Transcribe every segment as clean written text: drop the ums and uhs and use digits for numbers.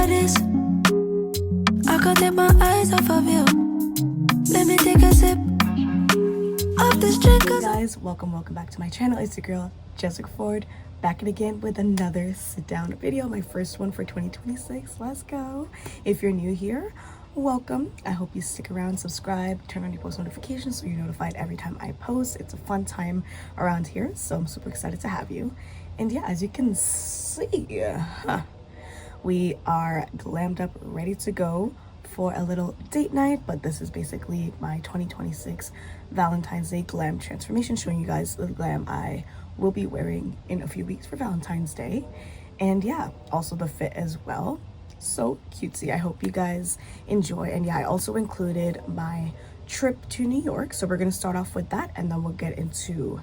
like this. I can't take my eyes off of you. Let me take a sip of this drink. Hey guys, welcome back to my channel. It's your girl Jessica Ford, back again with another sit down video, my first one for 2026. Let's go. If you're new here, welcome. I hope you stick around, subscribe, turn on your post notifications so you're notified every time I post. It's a fun time around here, so I'm super excited to have you. And yeah, as you can see, we are glammed up, ready to go for a little date night. But this is basically my 2026 Valentine's Day glam transformation, showing you guys the glam I will be wearing in a few weeks for Valentine's Day. And yeah, also the fit as well. So cutesy. I hope you guys enjoy. And yeah, I also included my trip to New York, so we're gonna start off with that, and then we'll get into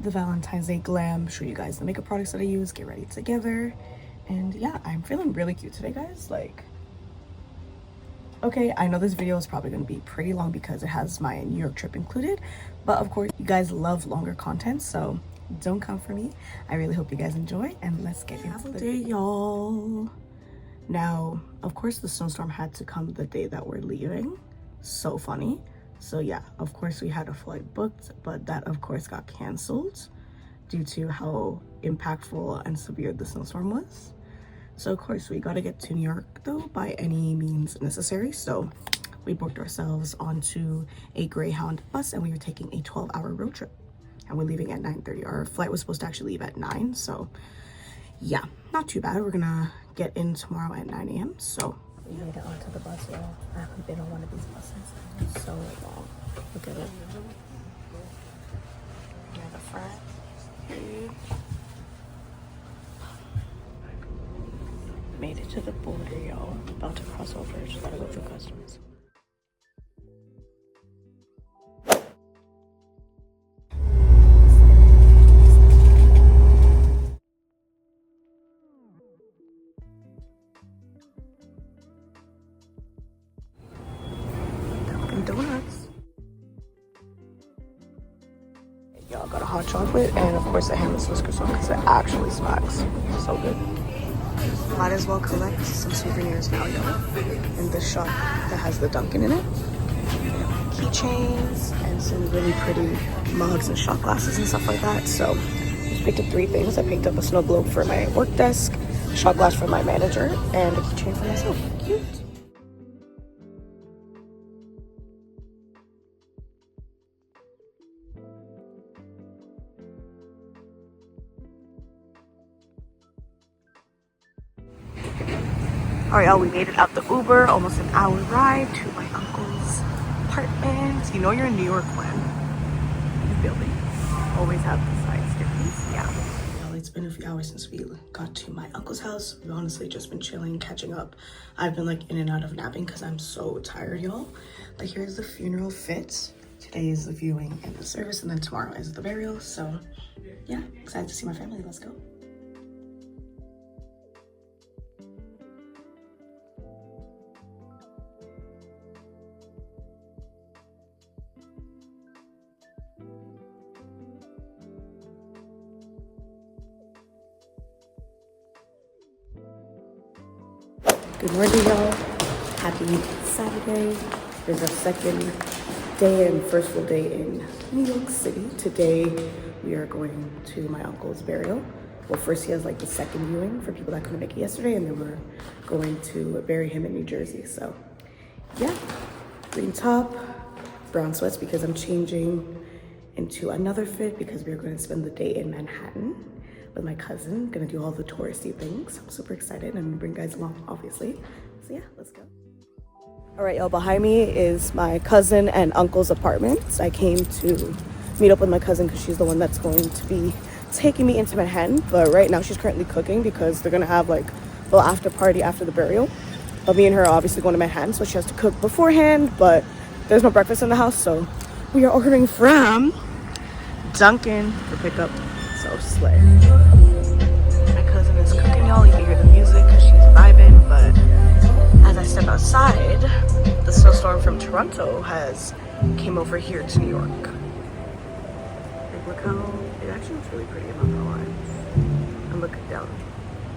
the Valentine's Day glam, show you guys the makeup products that I use, get ready together. And yeah, I'm feeling really cute today, guys. Like, okay, I know this video is probably gonna be pretty long because it has my New York trip included, but of course you guys love longer content, so don't come for me. I really hope you guys enjoy, and let's get into the day, y'all. Now, of course, the snowstorm had to come the day that we're leaving. So funny. So yeah, of course we had a flight booked, but that of course got canceled due to how impactful and severe the snowstorm was. So of course we got to get to New York though by any means necessary. So we booked ourselves onto a Greyhound bus, and we were taking a 12-hour road trip, and we're leaving at 9:30. Our flight was supposed to actually leave at 9, so yeah, not too bad. We're gonna get in tomorrow at 9 a.m. So we made it onto the bus, y'all. I haven't been on one of these buses in so long. Look at it. Near the front. Made it to the border, y'all. About to cross over. Just gotta go through customs. Donuts. Y'all got a hot chocolate, and of course a Hamlet's whisker sauce because it actually smacks so good. Might as well collect some souvenirs now, y'all. In this shop that has the Dunkin' in it. Keychains and some really pretty mugs and shot glasses and stuff like that. So just picked up 3 things. I picked up a snow globe for my work desk, a shot glass for my manager, and a keychain for myself. Cute. All right, y'all, we made it out the Uber, almost an hour ride to my uncle's apartment. You know you're in New York when these buildings always have the side staircase. Yeah. Well, it's been a few hours since we got to my uncle's house. We've honestly just been chilling, catching up. I've been like in and out of napping because I'm so tired, y'all. But here's the funeral fit. Today is the viewing and the service, and then tomorrow is the burial. So yeah, excited to see my family. Let's go. Good morning, y'all. Happy Saturday. There's a second day and first full day in New York City. Today, we are going to my uncle's burial. Well, first he has like the second viewing for people that couldn't make it yesterday, and then we're going to bury him in New Jersey. So yeah, green top, brown sweats because I'm changing into another fit because we're going to spend the day in Manhattan with my cousin. Gonna do all the touristy things. I'm super excited. I'm gonna bring you guys along, obviously. So yeah, let's go. All right, y'all, behind me is my cousin and uncle's apartment. I came to meet up with my cousin because she's the one that's going to be taking me into Manhattan. But right now she's currently cooking because they're gonna have like a little after party after the burial. But me and her are obviously going to Manhattan, so she has to cook beforehand, but there's no breakfast in the house, so we are ordering from Dunkin' for pickup. So slay. My cousin is cooking, y'all. You can hear the music because she's vibing. But as I step outside, the snowstorm from Toronto has came over here to New York. Like, look how it actually looks really pretty. I'm not gonna lie. I'm looking down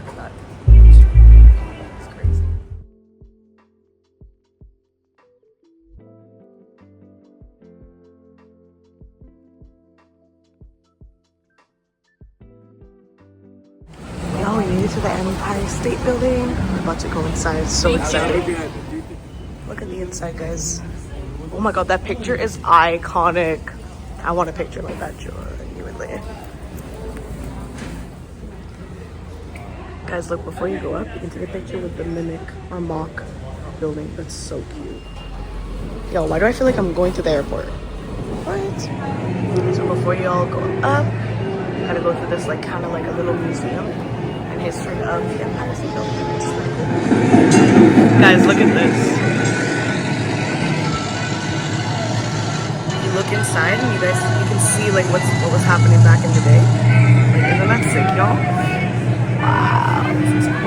at that. It's crazy. Empire State Building. I'm about to go inside. So excited. Look at the inside, guys. Oh my god, that picture is iconic. I want a picture like that, genuinely. Guys, look, before you go up, you can take a picture with the mimic or mock building. That's so cute. Yo, why do I feel like I'm going to the airport? What? So before y'all go up, you gotta go through this like kind of like a little museum and history of the Empire State Building. It's really cool. Guys, look at this. You look inside and you can see like what was happening back in the day. Like, isn't that sick, y'all? Wow, this is cool.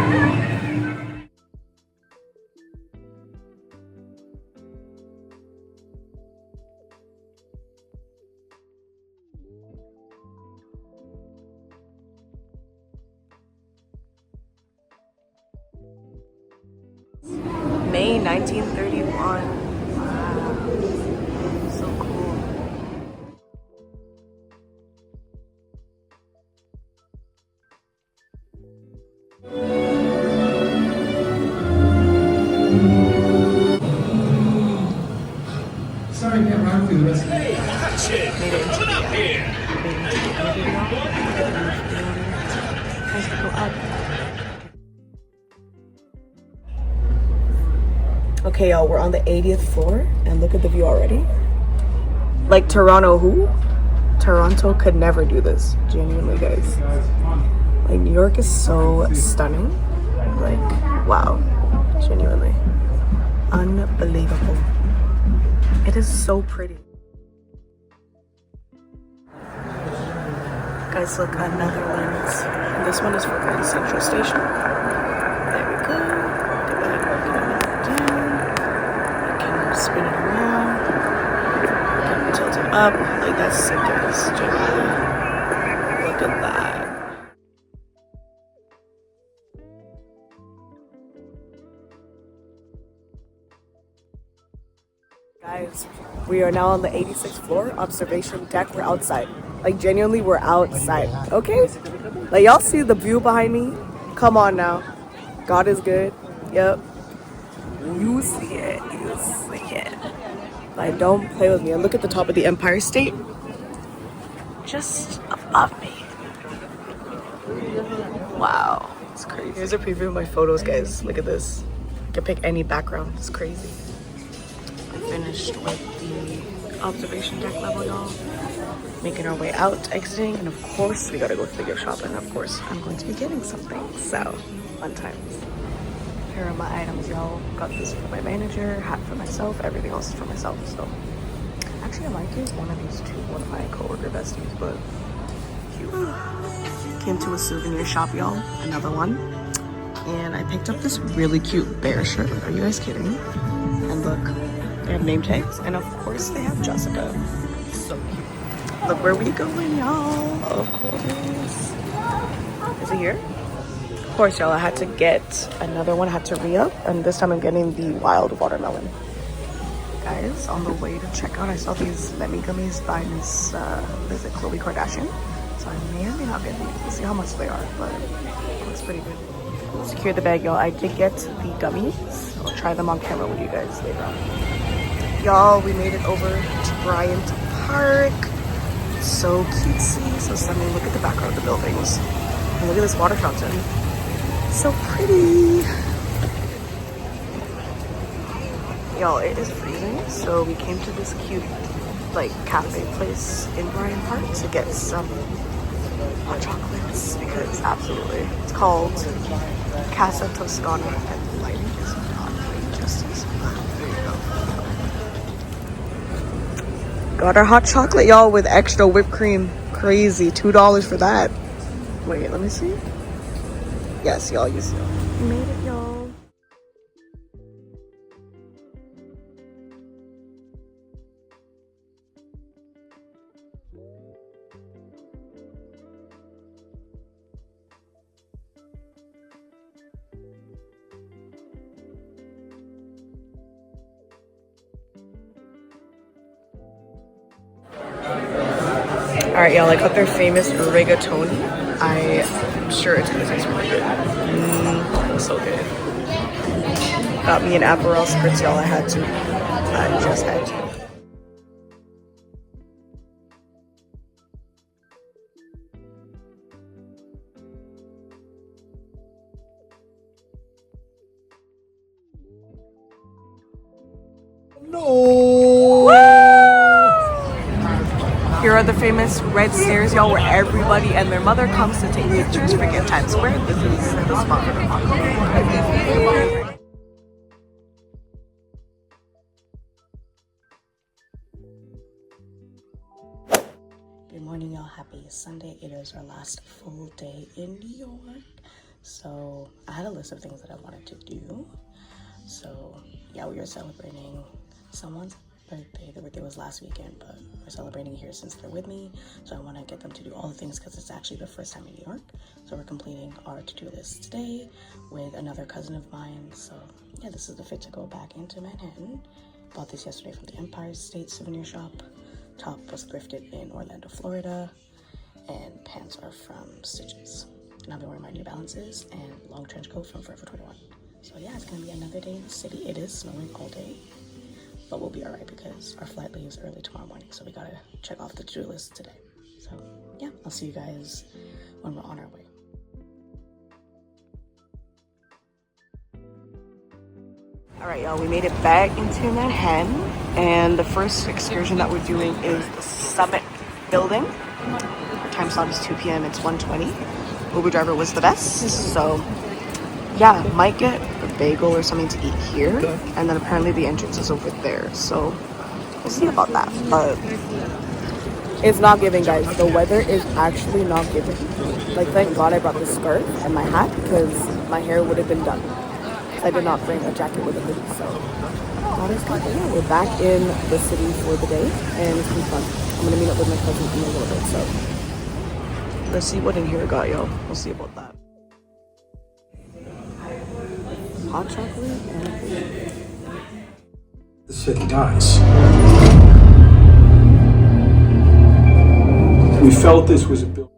May 1931. Wow. So cool. Sorry, I can't run through the rest of the day. Made it into the Has to go up. Okay, y'all, we're on the 80th floor and look at the view already. Like Toronto, Toronto could never do this. Genuinely, guys. Like, New York is so stunning. Like, wow. Genuinely. Unbelievable. It is so pretty. Guys, look, another lens. And this one is for Grand Central Station. There we go. Get that down. You can spin it around. You can tilt it up. Like, that's sick, guys. Genuinely. Look at that. Guys, we are now on the 86th floor, observation deck. We're outside. Like, genuinely, we're outside. Okay? Like, y'all see the view behind me? Come on now. God is good. Yep. You see it. You see it. Like, don't play with me. And look at the top of the Empire State. Just above me. Wow. It's crazy. Here's a preview of my photos, guys. Look at this. You can pick any background. It's crazy. Finished with the observation deck level, y'all. Making our way out, exiting, and of course we gotta go to the gift shop, and of course I'm going to be getting something. So, fun times. Here are my items, y'all. Got this for my manager, hat for myself, everything else is for myself. So, actually I might give one of these to one of my coworker besties, but cute. Came to a souvenir shop, y'all. Another one. And I picked up this really cute bear shirt. Are you guys kidding me? And look. They have name tags, and of course they have Jessica. So cute. Look where we going, y'all. Of course. Is it here? Of course, y'all. I had to get another one. I had to re-up, and this time I'm getting the wild watermelon. Guys, on the way to check out, I saw these Lemmy gummies by Miss, is it Khloe Kardashian? So I may or may not get these. We'll see how much they are, but it looks pretty good. Secure the bag, y'all. I did get the gummies. I'll try them on camera with you guys later on. Y'all, we made it over to Bryant Park. So cutesy, so stunning. Look at the background of the buildings. And look at this water fountain. So pretty. Y'all, it is freezing, so we came to this cute, like, cafe place in Bryant Park to get some hot chocolates because absolutely. It's called Casa Toscana, and the lighting is not doing justice. There you go. Got our hot chocolate, y'all, with extra whipped cream. Crazy. $2 for that. Wait, let me see. Yes, y'all, you see. We made it, y'all. Alright, y'all, I got their famous rigatoni. I'm sure it's gonna taste really good. So good. Got me an Aperol spritz, y'all. I had to. I just had to. No! Here are the famous red stairs, y'all, where everybody and their mother comes to take pictures for Get Times Square. This is the spot. Good morning, y'all. Happy Sunday. It is our last full day in New York. So I had a list of things that I wanted to do. So yeah, we are celebrating someone's birthday. Their birthday was last weekend, but we're celebrating here since they're with me. So I want to get them to do all the things because it's actually their first time in New York. So we're completing our to-do list today with another cousin of mine. So yeah, this is the fit to go back into Manhattan. Bought this yesterday from the Empire State Souvenir Shop. Top was thrifted in Orlando, Florida, and pants are from Stitches. And I've been wearing my New Balances and long trench coat from Forever 21. So yeah, it's gonna be another day in the city. It is snowing all day, but we'll be all right because our flight leaves early tomorrow morning. So we gotta check off the to-do list today. So yeah, I'll see you guys when we're on our way. All right, y'all, we made it back into Manhattan, and the first excursion that we're doing is the Summit Building. Our time slot is 2 p.m. It's 1:20. Uber driver was the best, so yeah, might get a bagel or something to eat here, and then apparently the entrance is over there, so we'll see about that. But it's not giving, guys. The weather is actually not giving. Like, thank God I brought this scarf and my hat because my hair would have been done. I did not bring a jacket with a hoodie, so that is good. Yeah, we're back in the city for the day, and it's been fun. I'm gonna meet up with my cousin in a little bit, so let's see what in here got, y'all. We'll see about that. Hot chocolate and The city dies. We felt this was a building.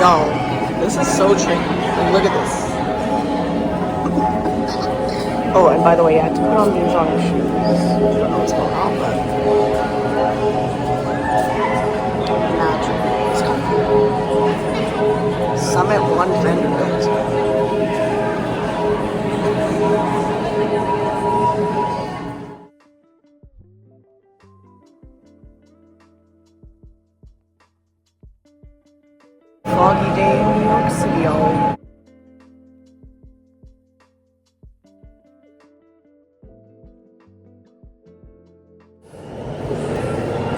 yo, this is so tricky. Like, look at this. Oh, and by the way, I had to put on these on the shoes. I don't know what's going on, but natural. Summit 1 Vanderbilt. Foggy day in New York City, y'all.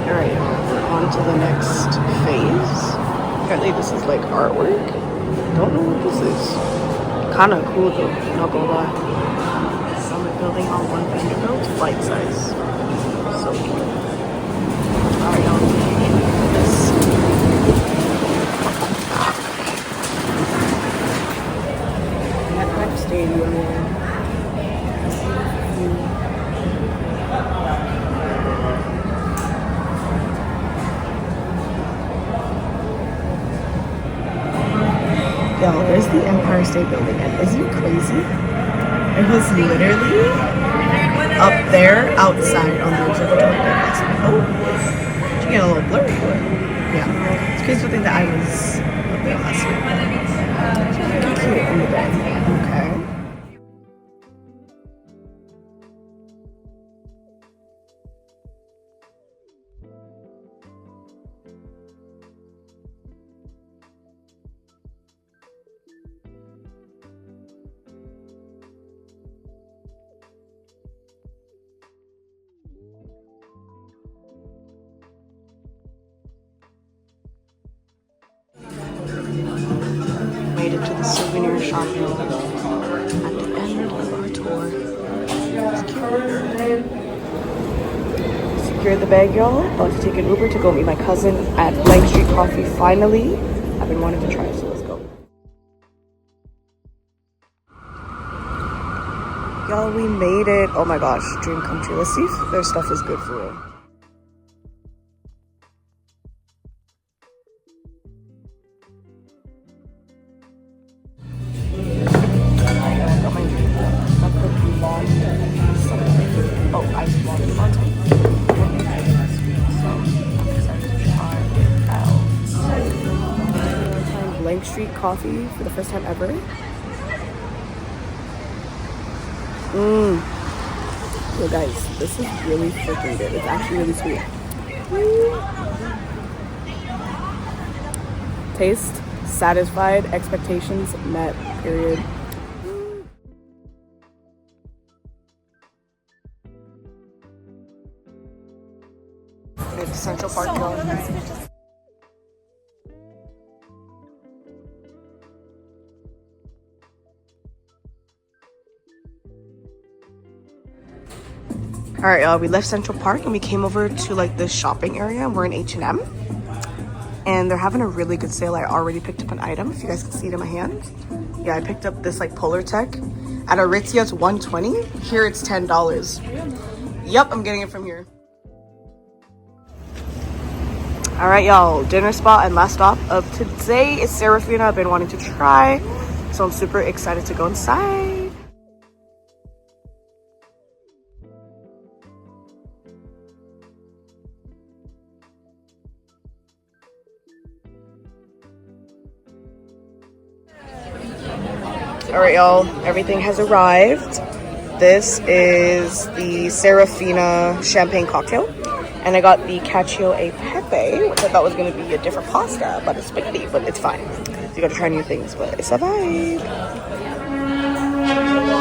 Alright, we're on to the next phase. Apparently this is like artwork. Don't know what this is. Kinda cool though, not gonna lie. Summit building on 1 Vanderbilt, flight size. So cute. Alright, y'all. Stadium. Yo, there's the Empire State Building, and isn't it crazy? It was literally up there outside on the observatory deck last night. Oh, it's getting a little blurry, but yeah. It's crazy to think that I was up there last night. It's really cute in the day. Okay. Made it to the souvenir shop at the end of our tour. It's cute. secured the bag, y'all. About to take an Uber to go meet my cousin at Blank Street Coffee finally. I've been wanting to try it, so let's go. Y'all, we made it. Oh my gosh, dream come true. Let's see if their stuff is good for real. Blank Street Coffee for the first time ever. So guys, this is really freaking good. It's actually really sweet. Taste, satisfied, expectations met, period. It's Central Park, y'all. All right, y'all, we left Central Park and we came over to like this shopping area. We're in H&M and they're having a really good sale. I already picked up an item, if you guys can see it in my hand. Yeah, I picked up this like Polar Tech. At Aritzia, it's $120. Here, it's $10. Yep, I'm getting it from here. All right, y'all, dinner spot and last stop of today is Serafina. I've been wanting to try, so I'm super excited to go inside. All right, y'all, everything has arrived. This is the Serafina champagne cocktail. And I got the cacio e pepe, which I thought was going to be a different pasta, but it's spaghetti, but it's fine. You got to try new things, but it's a vibe.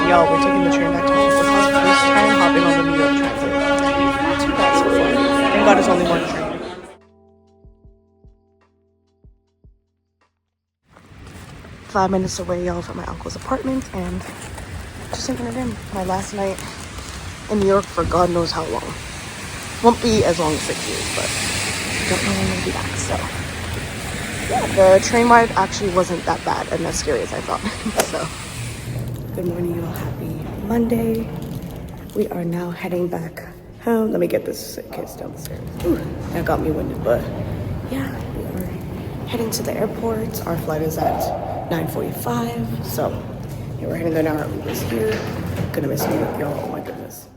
Y'all, we're taking the train back to home. This is our first time hopping on the New York Transit. Not too bad so far. Thank God it's only one train. 5 minutes away, y'all, from my uncle's apartment, and just taking it in. My last night in New York for God knows how long. Won't be as long as 6 years, but I don't know when I'm gonna be back. So yeah, the train ride actually wasn't that bad and as scary as I thought. So good morning, y'all. Happy Monday. We are now heading back home. Let me get this suitcase down the stairs. Ooh, that got me winded, but yeah, we are heading to the airport. Our flight is at 9:45, so yeah, we're heading there now. Our Uber's here. Gonna miss New York, y'all. Oh my goodness.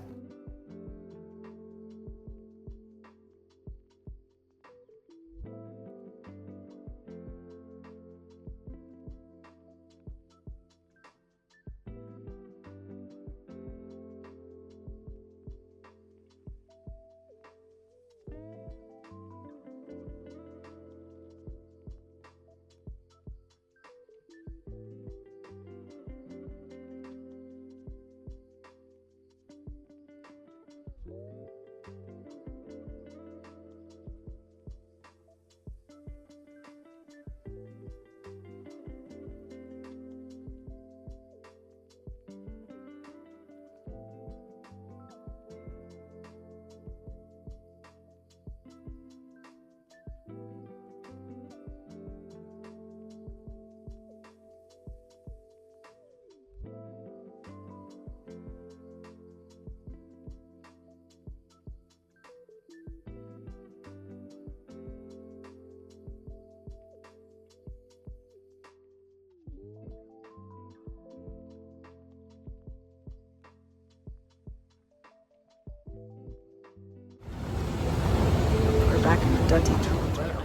Back in the dirty Toronto.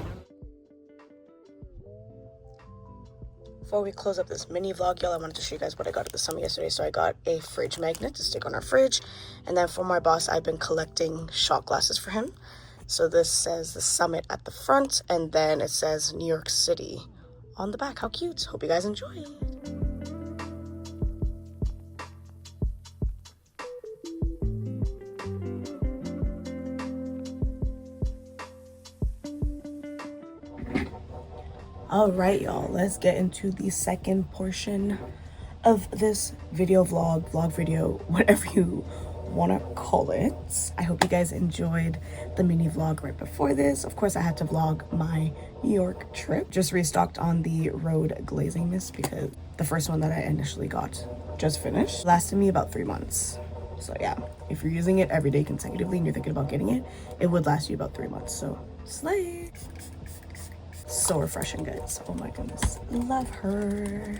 Before we close up this mini vlog, y'all, I wanted to show you guys what I got at the summit yesterday. So I got a fridge magnet to stick on our fridge, and then for my boss, I've been collecting shot glasses for him. So this says the summit at the front, and then it says New York City on the back. How cute. Hope you guys enjoy. All right, y'all, let's get into the second portion of this video vlog video, whatever you want to call it. I hope you guys enjoyed the mini vlog right before this. Of course, I had to vlog my New York trip. Just restocked on the road glazing mist because the first one that I initially got just finished. Lasted me about 3 months. So yeah, if you're using it every day consecutively and you're thinking about getting it, it would last you about 3 months. So slay. So refreshing, guys. Oh my goodness, love her.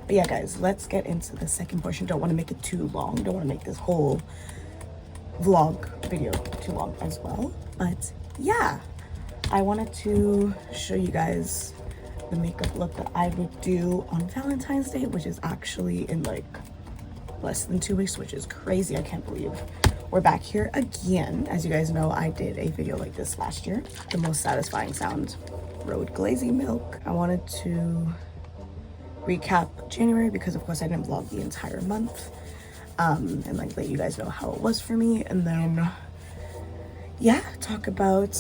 But yeah, guys, let's get into the second portion. Don't want to make it too long. Don't want to make this whole vlog video too long as well. But yeah, I wanted to show you guys the makeup look that I would do on Valentine's Day, which is actually in like less than 2 weeks, which is crazy. I can't believe we're back here again. As you guys know, I did a video like this last year, the most satisfying sound, road glazing milk. I wanted to recap January because of course I didn't vlog the entire month, and like let you guys know how it was for me, and then yeah, talk about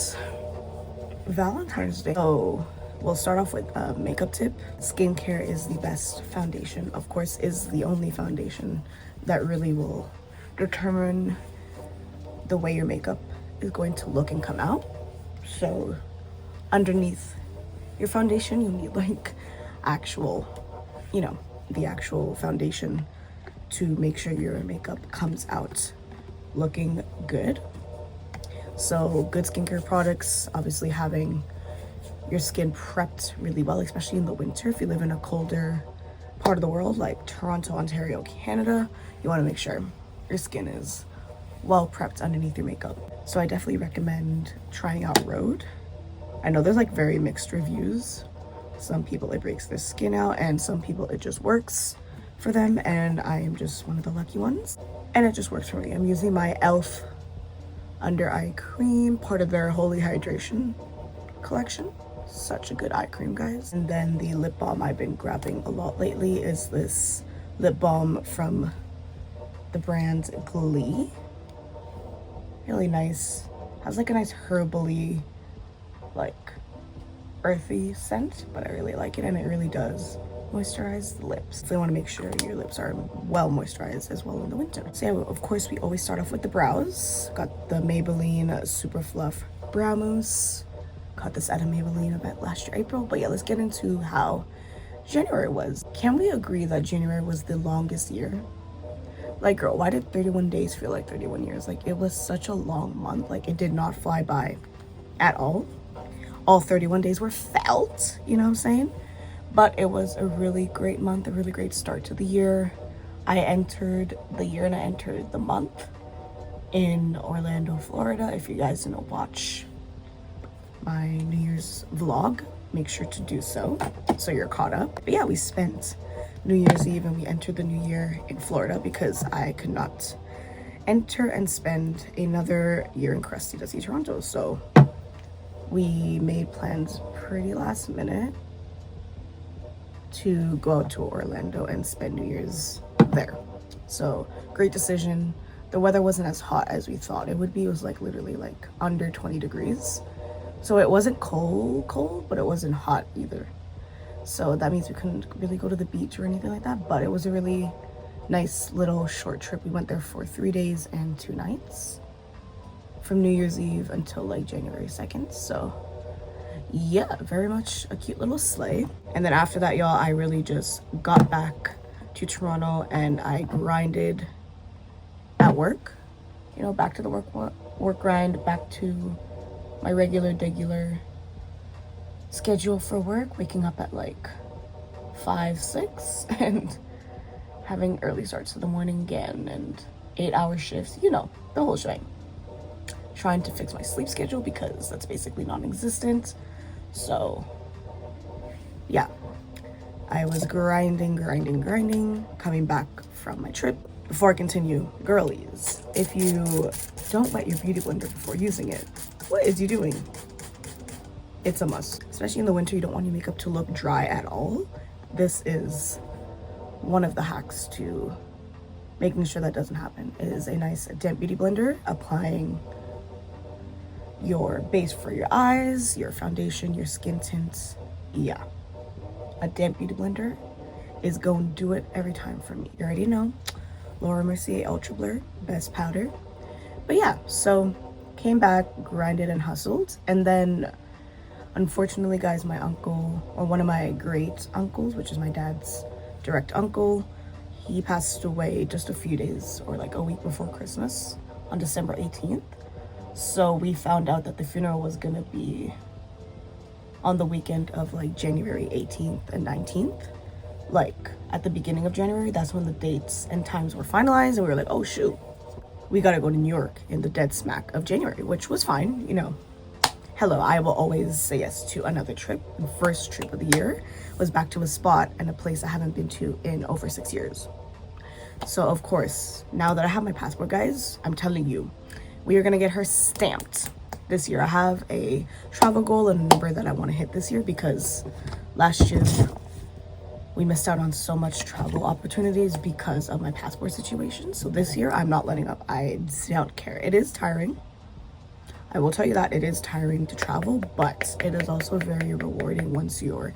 Valentine's Day. So we'll start off with a makeup tip. Skincare is the best foundation, of course, is the only foundation that really will determine the way your makeup is going to look and come out. So underneath your foundation, you need like actual, you know, the actual foundation to make sure your makeup comes out looking good. So good skincare products, obviously having your skin prepped really well, especially in the winter. If you live in a colder part of the world like Toronto, Ontario, Canada, you want to make sure your skin is well prepped underneath your makeup. So I definitely recommend trying out Rhode. I know there's like very mixed reviews. Some people it breaks their skin out and some people it just works for them, and I am just one of the lucky ones and it just works for me. I'm using my e.l.f. under eye cream, part of their Holy Hydration collection. Such a good eye cream, guys. And then the lip balm I've been grabbing a lot lately is this lip balm from the brand Glam. Really nice. Has like a nice herbally, like earthy scent, but I really like it, and it really does moisturize the lips. So you want to make sure your lips are well moisturized as well in the winter. So yeah, of course we always start off with the brows. Got the Maybelline Super Fluff Brow Mousse. Got this at a Maybelline event last year, April. But yeah, let's get into how January was. Can we agree that January was the longest year? Like, girl, why did 31 days feel like 31 years? Like, it was such a long month. Like, it did not fly by at all. All 31 days were felt, you know what I'm saying? But it was a really great month, a really great start to the year. I entered the year and I entered the month in Orlando, Florida. If you guys didn't watch my New Year's vlog, make sure to do so you're caught up. But yeah, we spent New Year's Eve and we entered the new year in Florida because I could not enter and spend another year in Crusty to see Toronto. So we made plans pretty last minute to go out to Orlando and spend New Year's there. So great decision. The weather wasn't as hot as we thought it would be. It was like literally like under 20 degrees. So it wasn't cold, but it wasn't hot either. So that means we couldn't really go to the beach or anything like that, but it was a really nice little short trip. We went there for 3 days and 2 nights from New Year's Eve until like January 2nd. So yeah, very much a cute little sleigh. And then after that, y'all, I really just got back to Toronto and I grinded at work, you know, back to the work grind, back to my regular schedule for work, waking up at like 5, 6 and having early starts of the morning again and 8-hour shifts, you know, the whole shebang. Trying to fix my sleep schedule because that's basically non-existent. So yeah, I was grinding, coming back from my trip. Before I continue, girlies, if you don't wet your beauty blender before using it, what is you doing? It's a must. Especially in the winter, you don't want your makeup to look dry at all. This is one of the hacks to making sure that doesn't happen. It is a nice damp beauty blender, applying your base for your eyes, your foundation, your skin tint. Yeah, a damp beauty blender is going to do it every time for me. You already know. Laura Mercier Ultra Blur, best powder. But yeah, so came back, grinded and hustled. And then unfortunately, guys, my uncle, or one of my great uncles, which is my dad's direct uncle, he passed away just a few days or like a week before Christmas on December 18th. So we found out that the funeral was gonna be on the weekend of like January 18th and 19th. Like at the beginning of January, that's when the dates and times were finalized, and we were like, oh shoot, we gotta go to New York in the dead smack of January, which was fine, you know. Hello, I will always say yes to another trip. The first trip of the year was back to a spot and a place I haven't been to in over 6 years. So of course, now that I have my passport, guys, I'm telling you, we are gonna get her stamped this year. I have a travel goal and a number that I want to hit this year because last year we missed out on so much travel opportunities because of my passport situation. So this year I'm not letting up. I don't care. It is tiring. I will tell you that it is tiring to travel, but it is also very rewarding once you're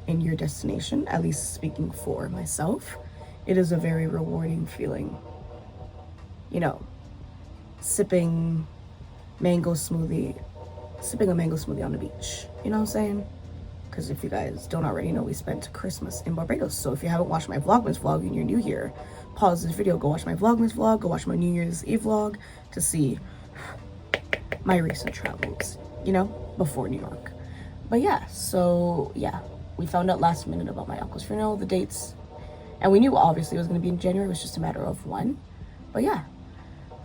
in your destination. At least speaking for myself, it is a very rewarding feeling, you know, sipping a mango smoothie on the beach, you know what I'm saying? Because if you guys don't already know, we spent Christmas in Barbados. So if you haven't watched my Vlogmas vlog and you're new here, pause this video, go watch my Vlogmas vlog, go watch my New Year's Eve vlog to see my recent travels, you know, before New York. But yeah, so yeah, we found out last minute about my uncle's funeral, the dates, and we knew obviously it was going to be in January. It was just a matter of when. But yeah,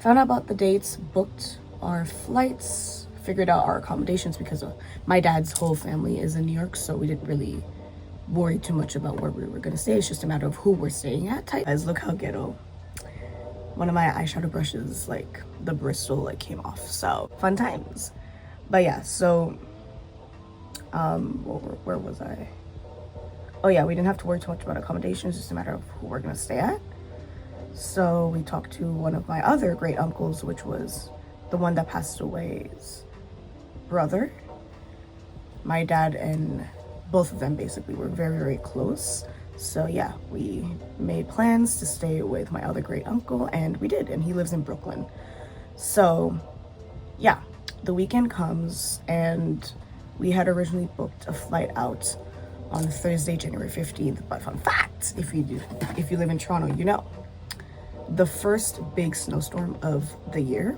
found out about the dates, booked our flights, figured out our accommodations because of my dad's whole family is in New York, so we didn't really worry too much about where we were going to stay. It's just a matter of who we're staying at type. Guys, look how ghetto. One of my eyeshadow brushes, like the bristle, like came off. So fun times. But yeah, so where was I? Oh yeah, we didn't have to worry too much about accommodations, just a matter of who we're gonna stay at. So we talked to one of my other great uncles, which was the one that passed away's brother. My dad and both of them basically were very, very close. So yeah, we made plans to stay with my other great uncle, and we did, and he lives in Brooklyn. So yeah, the weekend comes, and we had originally booked a flight out on Thursday, January 15th. But fun fact, if you live in Toronto, you know, the first big snowstorm of the year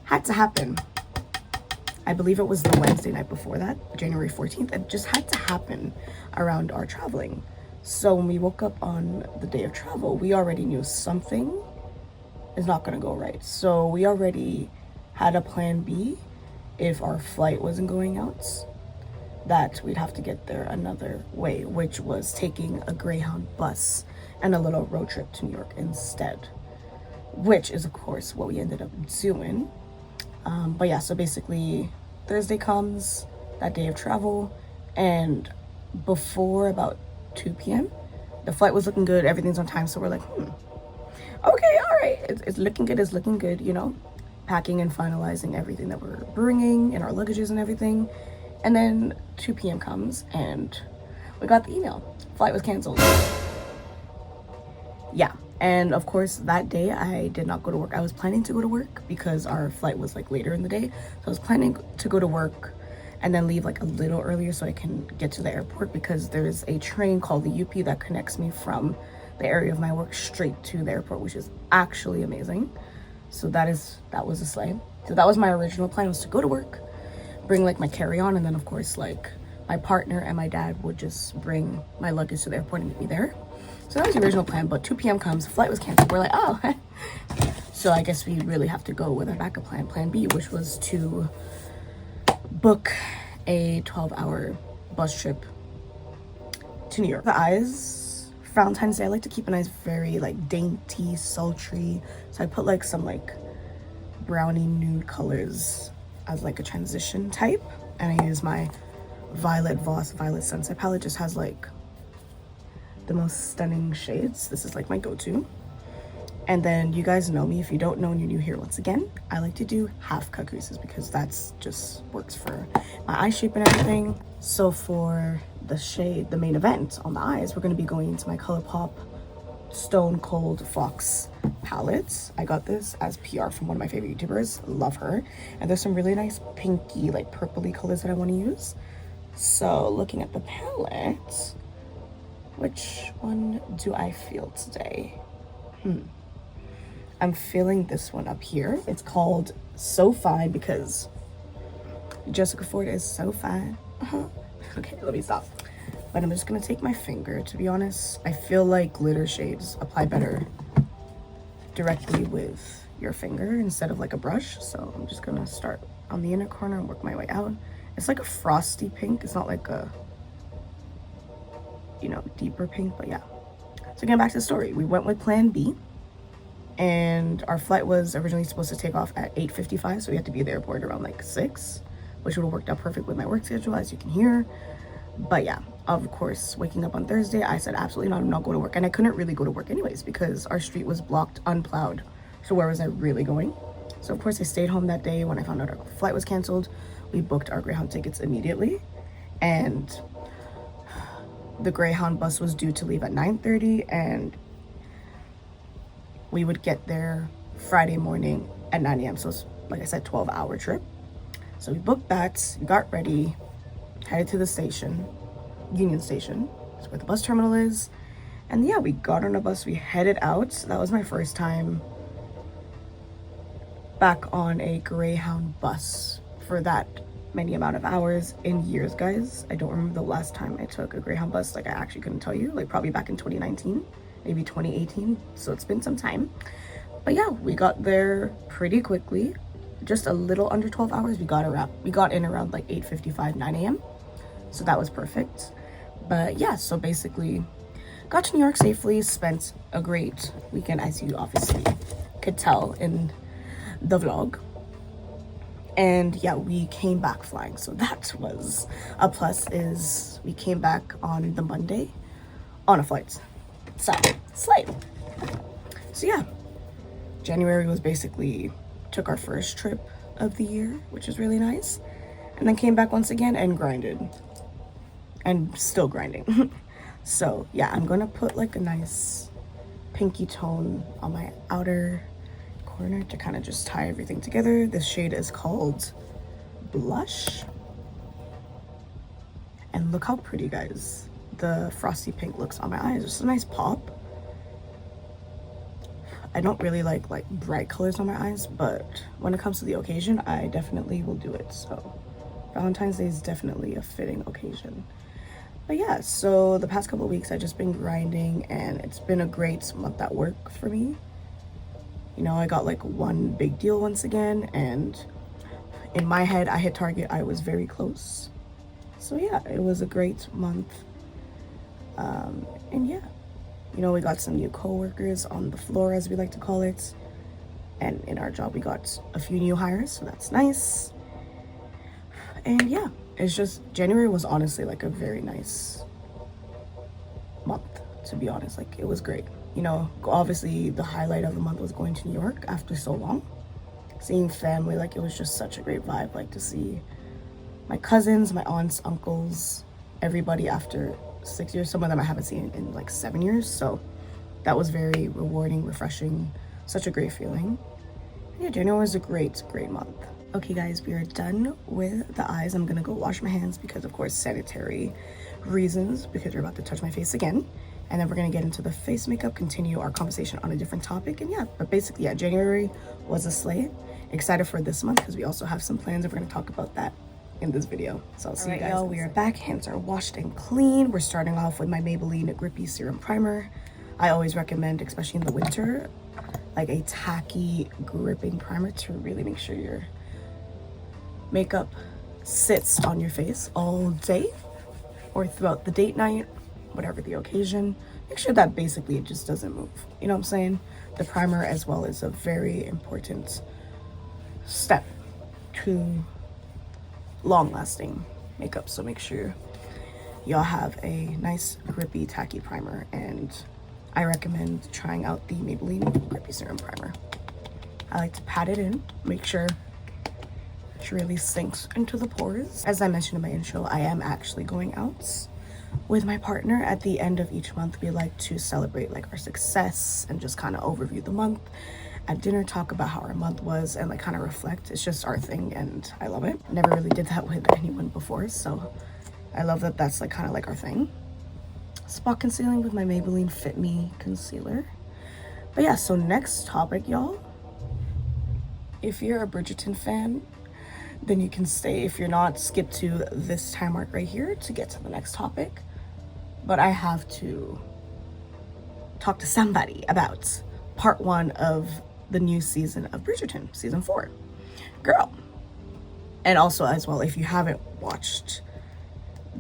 had to happen. I believe it was the Wednesday night before that, January 14th. It just had to happen around our traveling. So when we woke up on the day of travel, we already knew something is not gonna go right. So we already had a plan B if our flight wasn't going out, that we'd have to get there another way, which was taking a Greyhound bus and a little road trip to New York instead, which is of course what we ended up doing. But yeah, so basically Thursday comes, that day of travel, and before about 2 p.m. the flight was looking good, everything's on time, so we're like, okay, all right, it's looking good, you know, packing and finalizing everything that we're bringing and our luggages and everything. And then 2 p.m. comes and we got the email, flight was canceled. Yeah, and of course that day I did not go to work. I was planning to go to work because our flight was like later in the day, so I was planning to go to work and then leave like a little earlier so I can get to the airport, because there's a train called the UP that connects me from the area of my work straight to the airport, which is actually amazing. So that was a slay. So that was my original plan, was to go to work, bring like my carry-on, and then of course like my partner and my dad would just bring my luggage to the airport and meet me there. So that was the original plan, but 2 p.m. comes, flight was canceled. We're like, oh. So I guess we really have to go with our backup plan, plan B, which was to book a 12-hour bus trip to New York. The eyes, Valentine's Day, I like to keep an eyes very like dainty, sultry. So I put like some like brownie nude colors as like a transition type. And I use my Violet Voss Violet Sunset palette. Just has like the most stunning shades. This is like my go-to. And then you guys know me. If you don't know and you're new here, once again, I like to do half cut creases because that's just works for my eye shape and everything. So for the shade, the main event on the eyes, we're going to be going into my ColourPop Stone Cold Fox palette. I got this as PR from one of my favorite YouTubers. Love her. And there's some really nice pinky, like purpley colors that I want to use. So looking at the palette, which one do I feel today? I'm feeling this one up here. It's called So Fine because Jessica Ford is so fine. Okay, let me stop. But I'm just gonna take my finger. To be honest, I feel like glitter shades apply better directly with your finger instead of like a brush. So I'm just gonna start on the inner corner and work my way out. It's like a frosty pink. It's not like a, you know, deeper pink, but yeah. So getting back to the story, we went with plan B and our flight was originally supposed to take off at 8:55. So we had to be at the airport around like 6, which would have worked out perfect with my work schedule, as you can hear. But yeah, of course, waking up on Thursday, I said, absolutely not, I'm not going to work. And I couldn't really go to work anyways because our street was blocked, unplowed. So where was I really going? So of course I stayed home that day. When I found out our flight was canceled, we booked our Greyhound tickets immediately. And the Greyhound bus was due to leave at 9:30 and we would get there Friday morning at 9 a.m. So it's, like I said, 12-hour trip. So we booked that, got ready, headed to the station, Union Station. That's where the bus terminal is. And yeah, we got on a bus, we headed out. That was my first time back on a Greyhound bus for that many amount of hours in years, guys. I don't remember the last time I took a Greyhound bus. Like, I actually couldn't tell you. Like, probably back in 2019, maybe 2018. So it's been some time. But yeah, we got there pretty quickly. Just a little under 12 hours. We got in around like 8:55, 9 a.m. So that was perfect. But yeah, so basically got to New York safely, spent a great weekend, as you obviously could tell in the vlog. And yeah, we came back flying. So that was a plus. Is we came back on the Monday on a flight. So slay. So yeah, January was basically, took our first trip of the year, which is really nice. And then came back once again and grinded. And still grinding. So yeah, I'm gonna put like a nice pinky tone on my outer corner to kind of just tie everything together. This shade is called Blush. And look how pretty, guys, the frosty pink looks on my eyes. Just a nice pop. I don't really like bright colors on my eyes, but when it comes to the occasion, I definitely will do it. So Valentine's Day is definitely a fitting occasion. But yeah, so the past couple of weeks I've just been grinding and it's been a great month at work for me. You know, I got like one big deal once again, and in my head I hit target. I was very close. So yeah, it was a great month. And yeah, you know, we got some new co-workers on the floor, as we like to call it. And in our job we got a few new hires, so that's nice. And yeah, it's just, January was honestly like a very nice month, to be honest. Like, it was great. You know, obviously the highlight of the month was going to New York after so long. Seeing family, like, it was just such a great vibe, like, to see my cousins, my aunts, uncles, everybody after 6 years. Some of them I haven't seen in like 7 years. So that was very rewarding, refreshing, such a great feeling. Yeah, January was a great month. Okay guys, we are done with the eyes. I'm gonna go wash my hands because, of course, sanitary reasons, because you're about to touch my face again. And then we're gonna get into the face makeup, continue our conversation on a different topic. And yeah, but basically, yeah, January was a slay. Excited for this month because we also have some plans and we're gonna talk about that in this video. So I'll see you guys. Y'all, we are back. Hands are washed and clean. We're starting off with my Maybelline Grippy Serum Primer. I always recommend, especially in the winter, like a tacky gripping primer to really make sure your makeup sits on your face all day or throughout the date night, whatever the occasion. Make sure that basically it just doesn't move. You know what I'm saying? The primer as well is a very important step to long-lasting makeup. So make sure y'all have a nice grippy tacky primer, and I recommend trying out the Maybelline Grippy Serum Primer. I like to pat it in, make sure it really sinks into the pores. As I mentioned in my intro, I am actually going out with my partner. At the end of each month, we like to celebrate like our success and just kind of overview the month. At dinner, talk about how our month was and like kind of reflect. It's just our thing and I love it. Never really did that with anyone before, so I love that that's like kind of like our thing. Spot concealing with my Maybelline Fit Me concealer. But yeah, so next topic, y'all. If you're a Bridgerton fan, then you can stay. If you're not, skip to this time mark right here to get to the next topic. But I have to talk to somebody about part 1 of the new season of Bridgerton, season 4. Girl. And also as well, if you haven't watched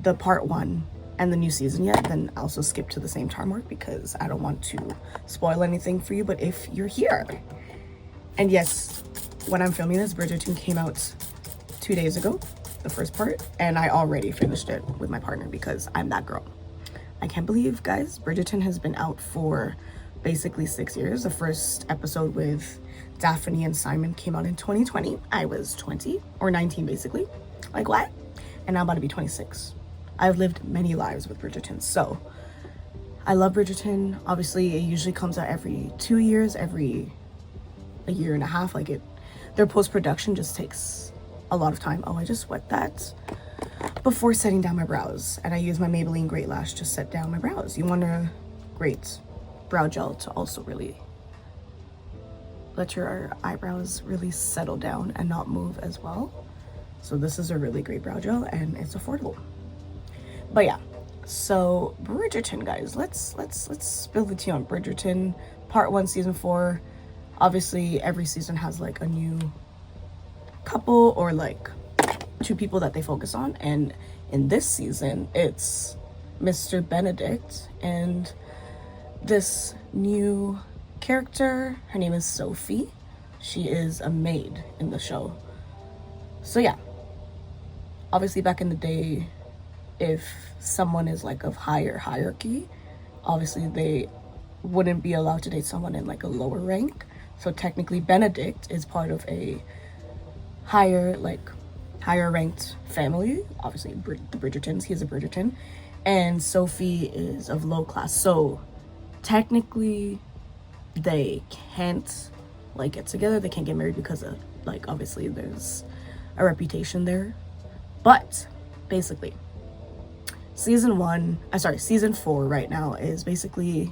the part 1 and the new season yet, then also skip to the same time mark because I don't want to spoil anything for you. But if you're here, and yes, when I'm filming this, Bridgerton came out 2 days ago, the first part, and I already finished it with my partner because I'm that girl. I can't believe, guys, Bridgerton has been out for basically 6 years. The first episode with Daphne and Simon came out in 2020. I was 20 or 19 basically. Like what? And I'm about to be 26. I've lived many lives with Bridgerton, so I love Bridgerton. Obviously, it usually comes out every 2 years, every a year and a half. Like their post-production just takes a lot of time. Oh, I just wet that before setting down my brows, and I use my Maybelline Great Lash to set down my brows. You want a great brow gel to also really let your eyebrows really settle down and not move as well. So this is a really great brow gel and it's affordable. But yeah, so Bridgerton, guys, let's spill the tea on Bridgerton part 1 season 4. Obviously every season has like a new couple or like 2 people that they focus on, and in this season it's Mr. Benedict and this new character. Her name is Sophie. She is a maid in the show. So yeah, obviously back in the day, if someone is like of higher hierarchy, obviously they wouldn't be allowed to date someone in like a lower rank. So technically Benedict is part of a higher ranked family. Obviously the Bridgertons, he's a Bridgerton, and Sophie is of low class. So technically they can't like get together, they can't get married because of like obviously there's a reputation there. But basically season 4 right now is basically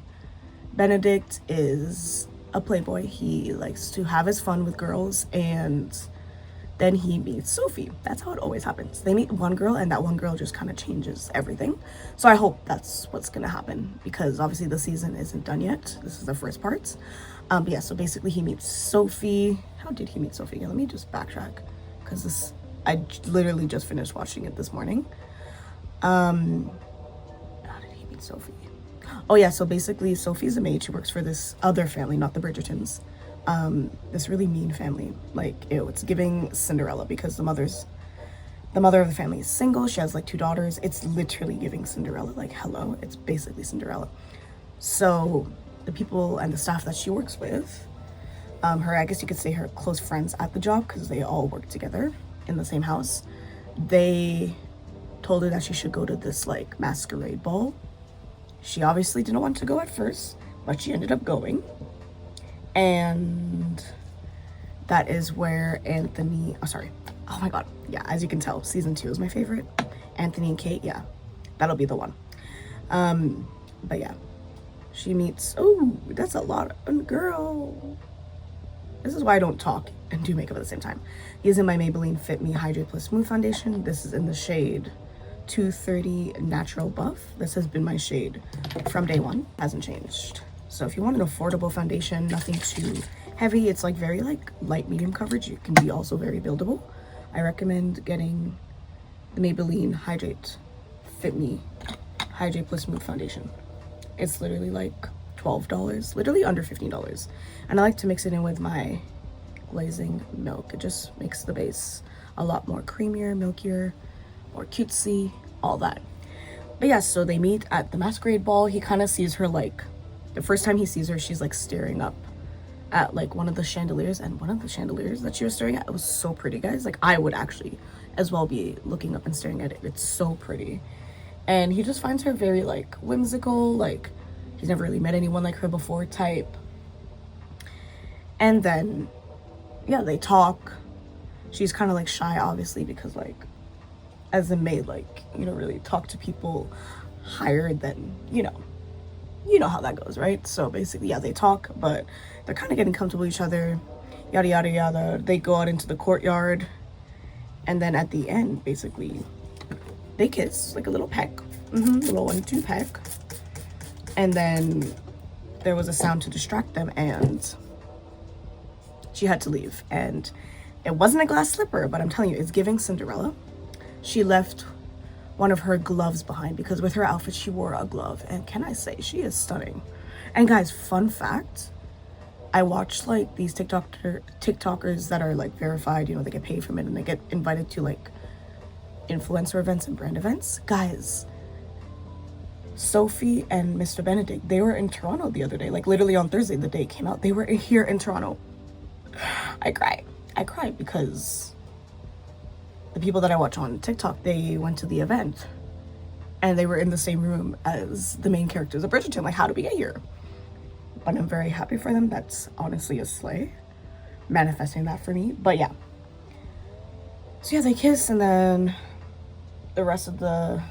Benedict is a playboy. He likes to have his fun with girls, and then he meets Sophie. That's how it always happens. They meet one girl and that one girl just kind of changes everything. So I hope that's what's gonna happen, because obviously the season isn't done yet. This is the first part. But yeah, so basically he meets Sophie. How did he meet Sophie? Let me just backtrack, because I literally just finished watching it this morning. How did he meet Sophie? Oh yeah, so basically Sophie's a maid. She works for this other family, not the Bridgertons. This really mean family. Like, ew, it's giving Cinderella, because the mother of the family is single. She has like 2 daughters. It's literally giving Cinderella. Like, hello, it's basically Cinderella. So the people and the staff that she works with, I guess you could say her close friends at the job, because they all work together in the same house, they told her that she should go to this like masquerade ball. She obviously didn't want to go at first, but she ended up going. And that is where oh my god, yeah, as you can tell, season 2 is my favorite. Anthony and Kate, yeah, that'll be the one. But yeah, she meets, oh, that's a lot of girl. This is why I don't talk and do makeup at the same time. Using my Maybelline Fit Me Hydrate Plus Smooth Foundation. This is in the shade 230 Natural Buff. This has been my shade from day one, hasn't changed. So if you want an affordable foundation, nothing too heavy, it's like very like light medium coverage, it can be also very buildable, I recommend getting the Maybelline Fit Me Hydrate Plus Smooth Foundation. It's literally like $12, literally under $15. And I like to mix it in with my glazing milk. It just makes the base a lot more creamier, milkier, more cutesy, all that. But yeah, so they meet at the masquerade ball. He kind of sees her, like, the first time he sees her, she's like staring up at like one of the chandeliers, and one of the chandeliers that she was staring at, it was so pretty, guys. Like, I would actually as well be looking up and staring at it. It's so pretty. And he just finds her very like whimsical, like he's never really met anyone like her before type. And then yeah, they talk. She's kind of like shy, obviously, because like as a maid, like you don't really talk to people higher than, you know how that goes, right? So basically, yeah, they talk, but they're kind of getting comfortable with each other, yada yada yada. They go out into the courtyard, and then at the end, basically, they kiss, like a little peck, little 1-2 peck. And then there was a sound to distract them, and she had to leave. And it wasn't a glass slipper, but I'm telling you, it's giving Cinderella. She left one of her gloves behind, because with her outfit, she wore a glove. And can I say, she is stunning. And guys, fun fact, I watched like these TikTokers that are like verified, you know, they get paid from it and they get invited to like influencer events and brand events. Guys, Sophie and Mr. Benedict, they were in Toronto the other day, like literally on Thursday, the day it came out. They were here in Toronto. I cried because the people that I watch on TikTok, they went to the event and they were in the same room as the main characters of Bridgerton. Like, how did we get here? But I'm very happy for them. That's honestly a slay, manifesting that for me. But yeah, so yeah, they kiss, and then the rest of the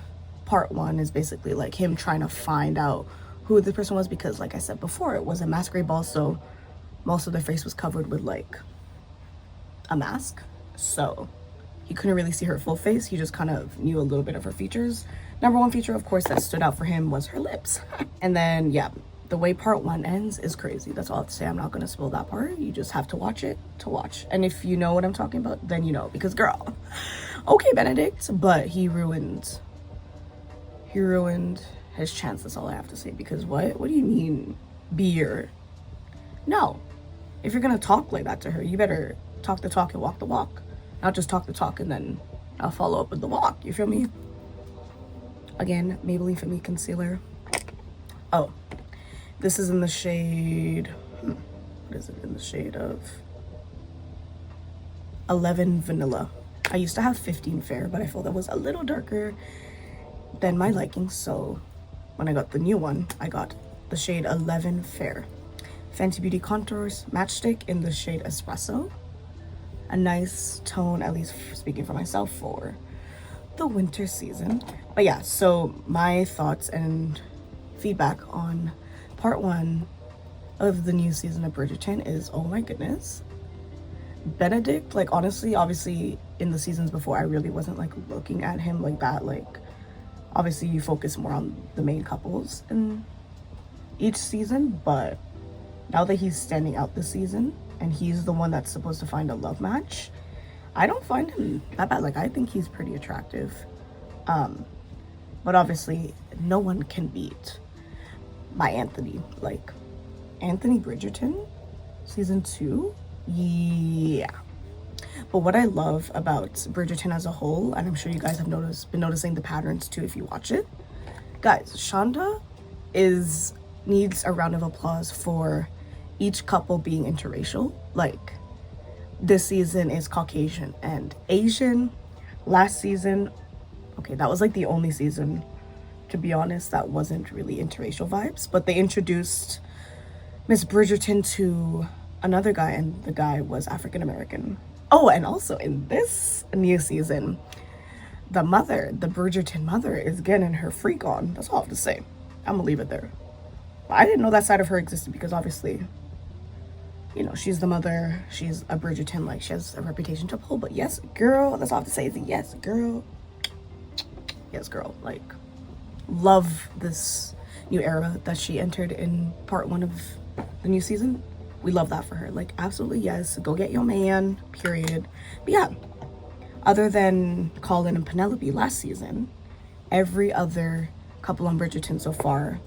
part 1 is basically like him trying to find out who the person was, because like I said before, it was a masquerade ball, so most of their face was covered with like a mask, so he couldn't really see her full face. He just kind of knew a little bit of her features. Number one feature, of course, that stood out for him was her lips. And then yeah, the way part 1 ends is crazy. That's all I have to say. I'm not gonna spoil that part. You just have to watch it to watch. And if you know what I'm talking about, then you know, because girl, okay, Benedict, but he ruined his chance. That's all I have to say. Because what do you mean beer? No, if you're gonna talk like that to her, you better talk the talk and walk the walk, not just talk the talk and then I'll follow up with the walk. You feel me? Again, Maybelline Fit Me concealer. Oh, this is in the shade, what is it, in the shade of 11 Vanilla. I used to have 15 Fair, but I felt that was a little darker than my liking, so when I got the new one, I got the shade 11 Fair. Fenty Beauty Contours Matchstick in the shade Espresso. A nice tone, at least speaking for myself, for the winter season. But yeah, so my thoughts and feedback on part 1 of the new season of Bridgerton is, oh my goodness, Benedict, like honestly, obviously in the seasons before, I really wasn't like looking at him like that. Like obviously you focus more on the main couples in each season, but now that he's standing out this season and he's the one that's supposed to find a love match, I don't find him that bad. Like I think he's pretty attractive, but obviously no one can beat my Anthony. Like Anthony Bridgerton season 2, yeah. But what I love about Bridgerton as a whole, and I'm sure you guys have been noticing the patterns too if you watch it, guys, Shonda needs a round of applause for each couple being interracial. Like this season is Caucasian and Asian. Last season, okay, that was like the only season, to be honest, that wasn't really interracial vibes, but they introduced Miss Bridgerton to another guy, and the guy was African American. Oh, and also in this new season, the Bridgerton mother is getting her freak on. That's all I have to say. I'm gonna leave it there. I didn't know that side of her existed because obviously, you know, she's the mother, she's a Bridgerton, like she has a reputation to uphold. But yes, girl, that's all I have to say is yes, girl. Yes, girl. Like, love this new era that she entered in part 1 of the new season. We love that for her. Like, absolutely yes. Go get your man, period. But yeah, other than Colin and Penelope last season, every other couple on Bridgerton so far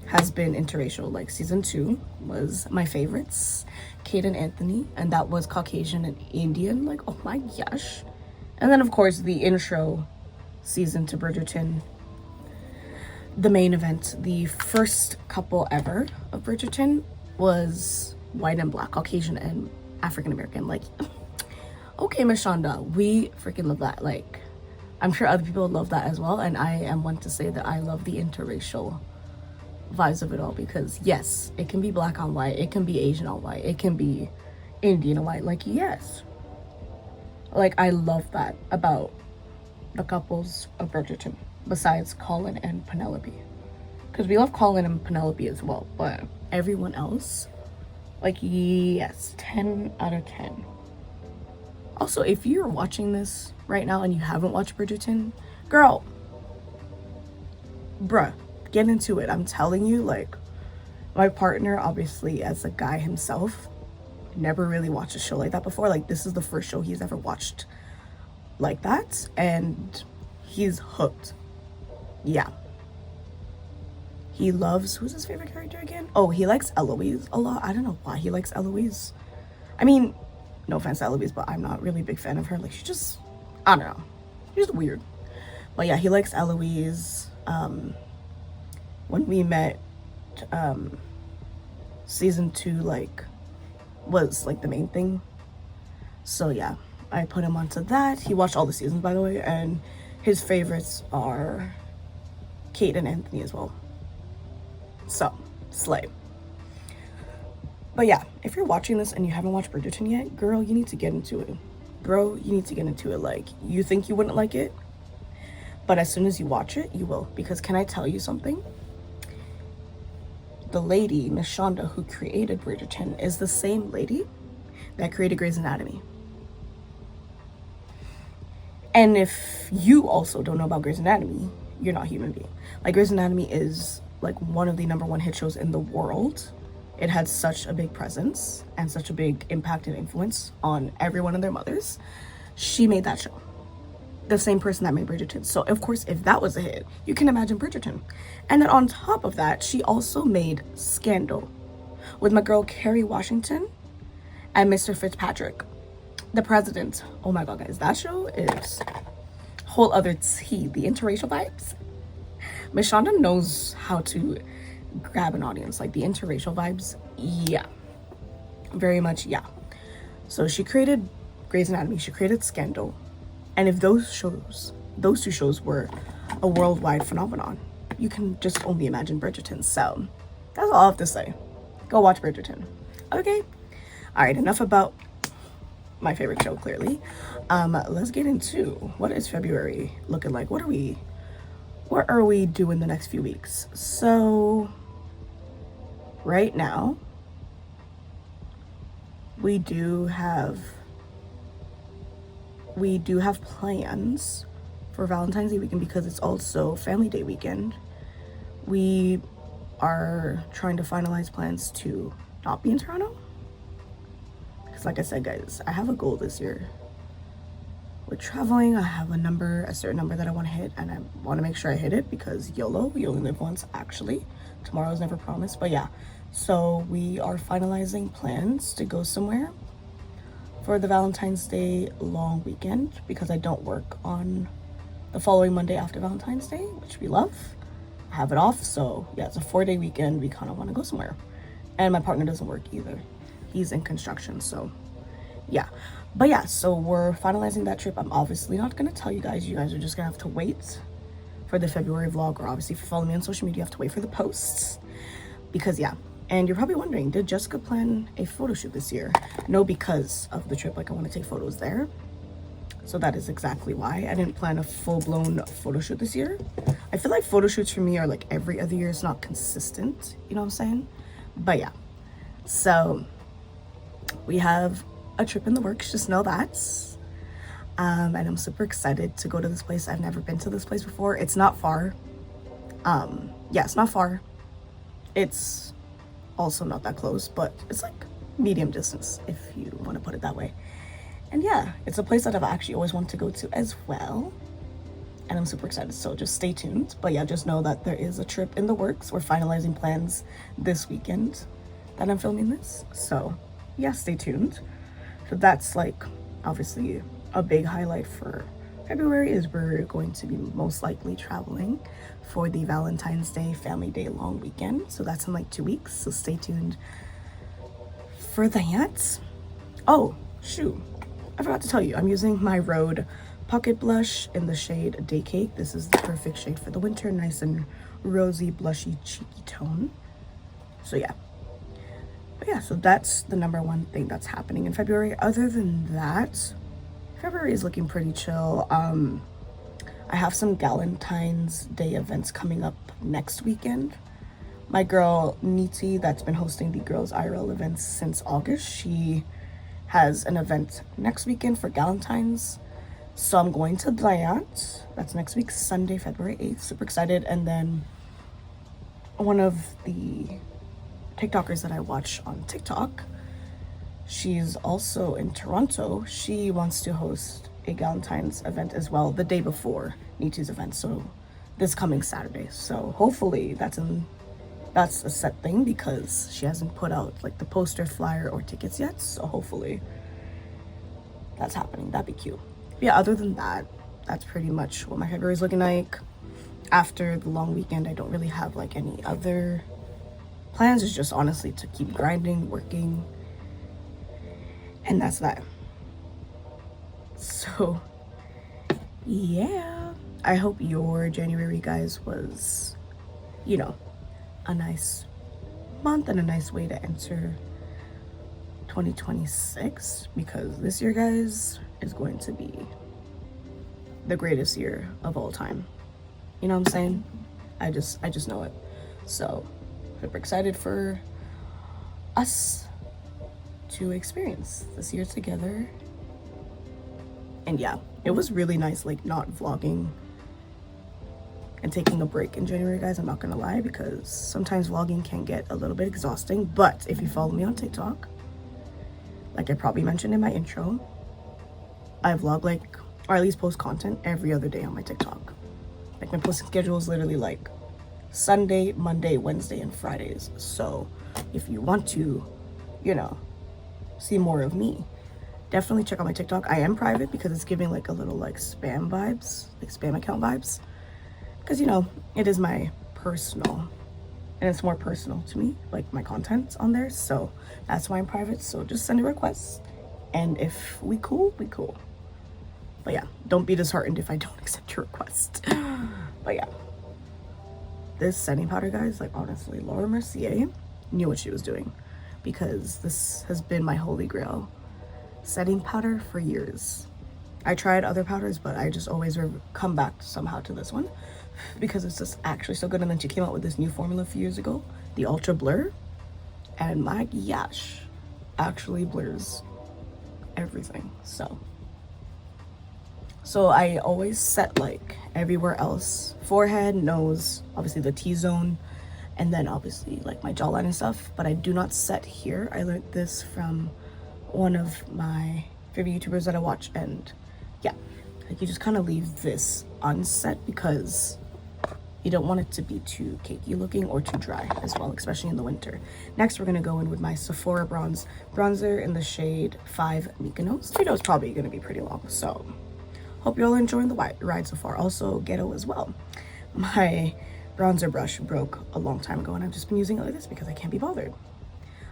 has been interracial. Like season 2 was my favorites, Kate and Anthony, and that was Caucasian and Indian. Like, oh my gosh. And then of course the intro season to Bridgerton, the main event, the first couple ever of Bridgerton was white and black, Caucasian and African American. Like, okay, Miss Shonda, we freaking love that. Like, I'm sure other people love that as well, and I am one to say that I love the interracial vibes of it all, because yes, it can be black on white, it can be Asian on white, it can be Indian on white. Like, yes, like I love that about the couples of Bridgerton, besides Colin and Penelope, because we love Colin and Penelope as well, but everyone else, like, yes, 10 out of 10. Also, if you're watching this right now and you haven't watched Bridgerton, girl, bruh, get into it. I'm telling you, like, my partner, obviously as a guy himself, never really watched a show like that before. Like, this is the first show he's ever watched like that, and he's hooked. Yeah, he loves, who's his favorite character again? Oh, he likes Eloise a lot. I don't know why he likes Eloise. I mean, no offense to Eloise, but I'm not really a big fan of her. Like, she's just, I don't know, she's just weird. But yeah, he likes Eloise. When we met, season 2 like was like the main thing, so yeah, I put him onto that. He watched all the seasons, by the way, and his favorites are Kate and Anthony as well. So, slay. But yeah, if you're watching this and you haven't watched Bridgerton yet, girl, you need to get into it. Bro, you need to get into it. Like, you think you wouldn't like it, but as soon as you watch it, you will. Because can I tell you something? The lady, Miss Shonda, who created Bridgerton, is the same lady that created Grey's Anatomy. And if you also don't know about Grey's Anatomy, you're not a human being. Like, Grey's Anatomy is like one of the #1 hit shows in the world. It had such a big presence and such a big impact and influence on everyone and their mothers. She made that show. The same person that made Bridgerton. So of course, if that was a hit, you can imagine Bridgerton. And then on top of that, she also made Scandal with my girl Kerry Washington and Mr. Fitzpatrick, the president. Oh my god, guys, that show is whole other tea. The interracial vibes. Miss Shonda knows how to grab an audience. Like, the interracial vibes, yeah, very much, yeah. So she created Grey's Anatomy, she created Scandal, and if those two shows were a worldwide phenomenon, you can just only imagine Bridgerton. So that's all I have to say. Go watch Bridgerton. Okay, all right, enough about my favorite show, clearly. Let's get into what is February looking like. What are we doing the next few weeks? So right now we do have plans for Valentine's Day weekend, because it's also Family Day weekend. We are trying to finalize plans to not be in Toronto, because like I said, guys, I have a goal this year. With traveling, I have a certain number that I want to hit, and I want to make sure I hit it, because YOLO, you only live once. Actually, tomorrow's never promised. But yeah, so we are finalizing plans to go somewhere for the Valentine's Day long weekend, because I don't work on the following Monday after Valentine's Day, which we love. I have it off, so yeah, it's a 4-day weekend. We kind of want to go somewhere, and my partner doesn't work either. He's in construction, so yeah. But yeah, so we're finalizing that trip. I'm obviously not gonna tell you guys. You guys are just gonna have to wait for the February vlog, or obviously if you follow me on social media, you have to wait for the posts, because yeah. And you're probably wondering, did Jessica plan a photo shoot this year? No, because of the trip. Like, I want to take photos there, so that is exactly why I didn't plan a full-blown photo shoot this year. I feel like photo shoots for me are like every other year. It's not consistent, you know what I'm saying? But yeah, so we have a trip in the works, just know that. And I'm super excited to go to this place. I've never been to this place before. It's not far. Yeah, it's not far. It's also not that close, but it's like medium distance, if you want to put it that way. And yeah, it's a place that I've actually always wanted to go to as well, and I'm super excited, so just stay tuned. But yeah, just know that there is a trip in the works. We're finalizing plans this weekend that I'm filming this, so yeah, stay tuned. So that's like obviously a big highlight for February, is we're going to be most likely traveling for the Valentine's Day Family Day long weekend. So that's in like 2 weeks, so stay tuned for that. Oh shoot, I forgot to tell you, I'm using my Rode pocket blush in the shade Day Cake. This is the perfect shade for the winter, nice and rosy, blushy, cheeky tone. So yeah. But yeah, so that's the number one thing that's happening in February. Other than that, February is looking pretty chill. I have some Valentine's Day events coming up next weekend. My girl Niti, that's been hosting the Girls IRL events since August, she has an event next weekend for Valentine's. So I'm going to that. That's next week, Sunday, February 8th. Super excited. And then one of the TikTokers that I watch on TikTok, she's also in Toronto. She wants to host a Valentine's event as well the day before Niti's event. So this coming Saturday. So hopefully that's a set thing because she hasn't put out like the poster, flyer, or tickets yet. So hopefully that's happening. That'd be cute. But yeah, other than that, that's pretty much what my February is looking like. After the long weekend, I don't really have like any other plans. It's just honestly to keep grinding, working, and that's that. So yeah, I hope your January, guys, was, you know, a nice month and a nice way to enter 2026, because this year, guys, is going to be the greatest year of all time. You know what I'm saying? I just know it. So super excited for us to experience this year together. And yeah, it was really nice like not vlogging and taking a break in January, guys. I'm not gonna lie, because sometimes vlogging can get a little bit exhausting. But if you follow me on TikTok, like I probably mentioned in my intro, I vlog like, or at least post content every other day on my TikTok. Like my posting schedule is literally like Sunday, Monday, Wednesday, and Fridays. So if you want to, you know, see more of me, definitely check out my TikTok. I am private because it's giving like a little like spam vibes, like spam account vibes. Because, you know, it is my personal, and it's more personal to me, like my content's on there. So that's why I'm private. So just send a request. And if we cool, we cool. But yeah, don't be disheartened if I don't accept your request. But yeah, this setting powder, guys, like honestly, Laura Mercier knew what she was doing, because this has been my holy grail setting powder for years. I tried other powders, but I just always come back somehow to this one because it's just actually so good. And then she came out with this new formula a few years ago, the Ultra Blur, and my gosh, actually blurs everything. So I always set like everywhere else, forehead, nose, obviously the T-zone, and then obviously like my jawline and stuff, but I do not set here. I learned this from one of my favorite YouTubers that I watch, and yeah, like you just kind of leave this unset because you don't want it to be too cakey looking or too dry as well, especially in the winter. Next, we're gonna go in with my Sephora bronzer in the shade 5 Mykonos. This video is probably gonna be pretty long, so hope you're all enjoying the ride so far. Also, ghetto as well. My bronzer brush broke a long time ago, and I've just been using it like this because I can't be bothered.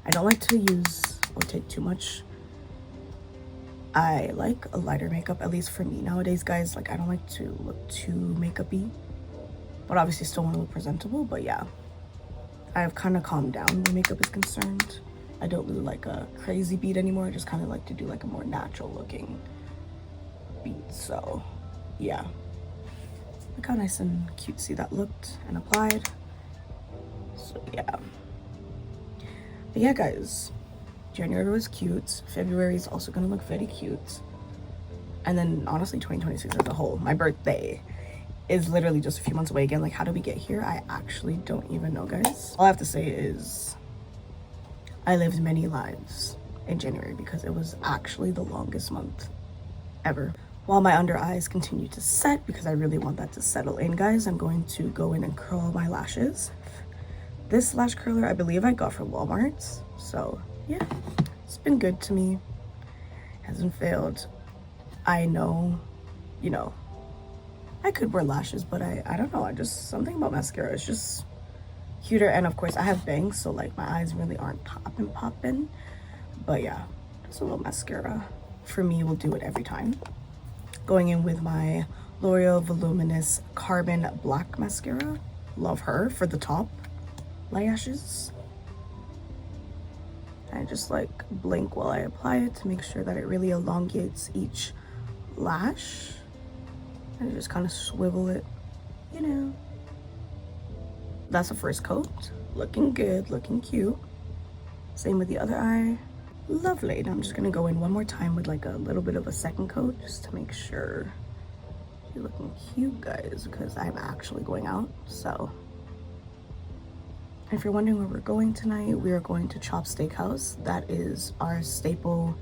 I don't like to use or take too much. I like a lighter makeup, at least for me nowadays, guys. Like I don't like to look too makeup-y, but obviously still want to look presentable. But yeah, I've kind of calmed down when makeup is concerned. I don't really like a crazy beat anymore. I just kind of like to do like a more natural looking beat. So yeah, look how nice and cutesy that looked and applied. So yeah, but yeah, guys, January was cute. February is also gonna look very cute. And then honestly, 2026 as a whole, my birthday is literally just a few months away again. Like, how did we get here? I actually don't even know, guys. All I have to say is I lived many lives in January because it was actually the longest month ever. While my under eyes continue to set, because I really want that to settle in, guys, I'm going to go in and curl my lashes. This lash curler, I believe I got from Walmart. So yeah, it's been good to me. Hasn't failed. I know, you know, I could wear lashes, but I don't know. I just, something about mascara is just cuter. And of course I have bangs, so like my eyes really aren't popping. But yeah, just a little mascara for me will do it every time. Going in with my L'Oreal Voluminous Carbon Black Mascara. Love her for the top lashes. I just like blink while I apply it to make sure that it really elongates each lash. And just kind of swivel it, you know. That's the first coat. Looking good, looking cute. Same with the other eye. Lovely. Now I'm just gonna go in one more time with like a little bit of a second coat just to make sure you're looking cute, guys, because I'm actually going out. So if you're wondering where we're going tonight, we are going to Chop Steakhouse. That is our staple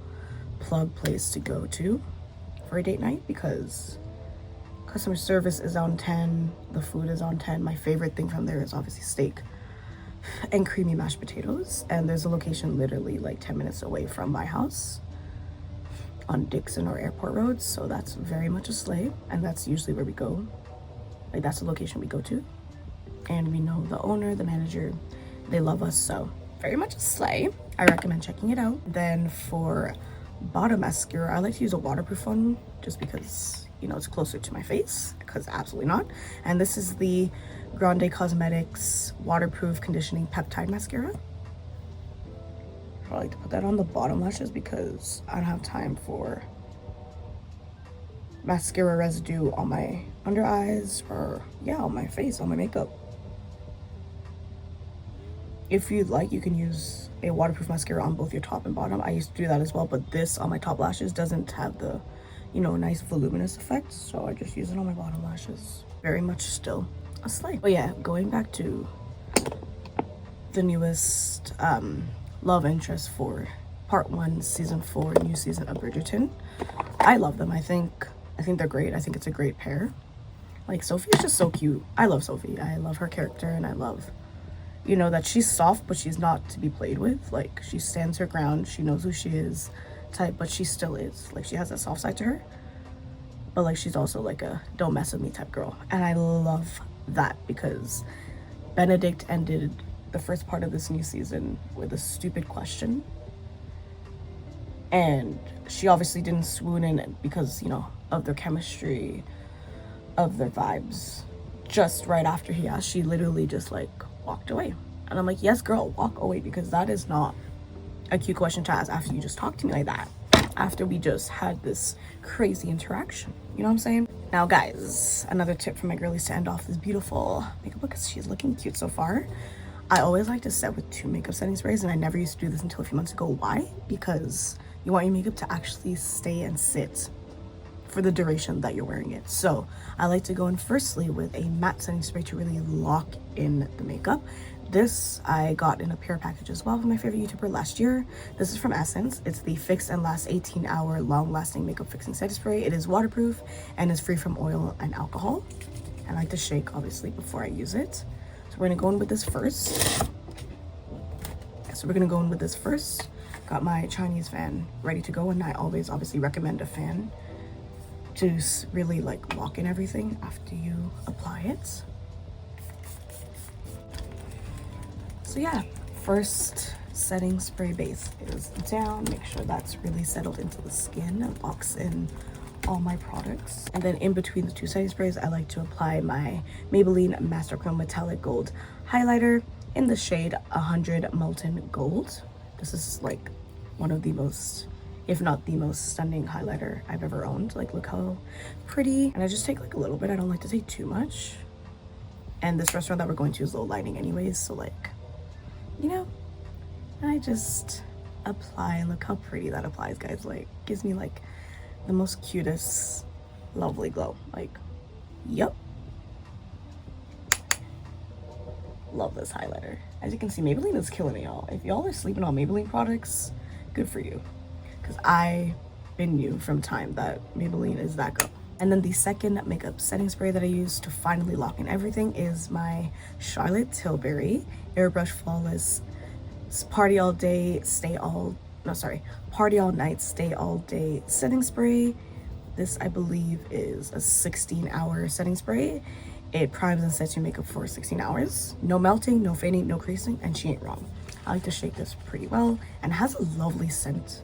plug place to go to for a date night because customer service is on 10, the food is on 10. My favorite thing from there is obviously steak and creamy mashed potatoes. And there's a location literally like 10 minutes away from my house on Dixon or Airport Road. So that's very much a slay. And that's usually where we go. Like that's the location we go to. And we know the owner, the manager, they love us. So very much a slay. I recommend checking it out. Then for bottom mascara, I like to use a waterproof one just because, you know, it's closer to my face, because absolutely not. And this is the Grande Cosmetics Waterproof Conditioning Peptide Mascara. I like to put that on the bottom lashes because I don't have time for mascara residue on my under eyes or, yeah, on my face, on my makeup. If you'd like, you can use a waterproof mascara on both your top and bottom. I used to do that as well, but this on my top lashes doesn't have the, you know, nice voluminous effect, so I just use it on my bottom lashes. Very much still a slay. But yeah, going back to the newest love interest for part 1 season 4 new season of Bridgerton. I love them. I think they're great. I think it's a great pair. Like, Sophie is just so cute. I love Sophie. I love her character, and I love, you know, that she's soft, but she's not to be played with. Like, she stands her ground, she knows who she is type, but she still is. Like, she has that soft side to her, but like she's also like a don't mess with me type girl. And I love that because Benedict ended the first part of this new season with a stupid question. And she obviously didn't swoon in because, you know, of their chemistry, of their vibes. Just right after he asked, she literally just like walked away. And I'm like, yes, girl, walk away, because that is not a cute question to ask after you just talked to me like that. After we just had this crazy interaction. You know what I'm saying? Now, guys, another tip from my girlies to end off this beautiful makeup look because she's looking cute so far. I always like to set with 2 makeup setting sprays, and I never used to do this until a few months ago. Why? Because you want your makeup to actually stay and sit for the duration that you're wearing it. So I like to go in firstly with a matte setting spray to really lock in the makeup. This I got in a pair package as well from my favorite YouTuber last year. This is from Essence. It's the Fix and Last 18-hour long-lasting makeup fixing setting spray. It is waterproof and is free from oil and alcohol. I like to shake obviously before I use it. So we're gonna go in with this first. Got my Chinese fan ready to go, and I always obviously recommend a fan to really like lock in everything after you apply it. So yeah, first setting spray base is down. Make sure that's really settled into the skin and locks in all my products. And then in between the 2 setting sprays, I like to apply my Maybelline Master Chrome Metallic Gold highlighter in the shade 100 Molten Gold. This is like one of the most, if not the most stunning highlighter I've ever owned. Like, look how pretty. And I just take like a little bit. I don't like to take too much. And this restaurant that we're going to is low lighting anyways, so like, you know, I just apply, and look how pretty that applies, guys. Like, gives me like the most cutest lovely glow. Like, yep, love this highlighter. As you can see, Maybelline is killing me, y'all. If y'all are sleeping on Maybelline products, good for you, because I been knew from time that Maybelline is that girl. And then the second makeup setting spray that I use to finally lock in everything is my Charlotte Tilbury Airbrush Flawless Party All Day, Party All Night, Stay All Day setting spray. This, I believe, is a 16-hour setting spray. It primes and sets your makeup for 16 hours. No melting, no fading, no creasing, and she ain't wrong. I like to shake this pretty well, and it has a lovely scent.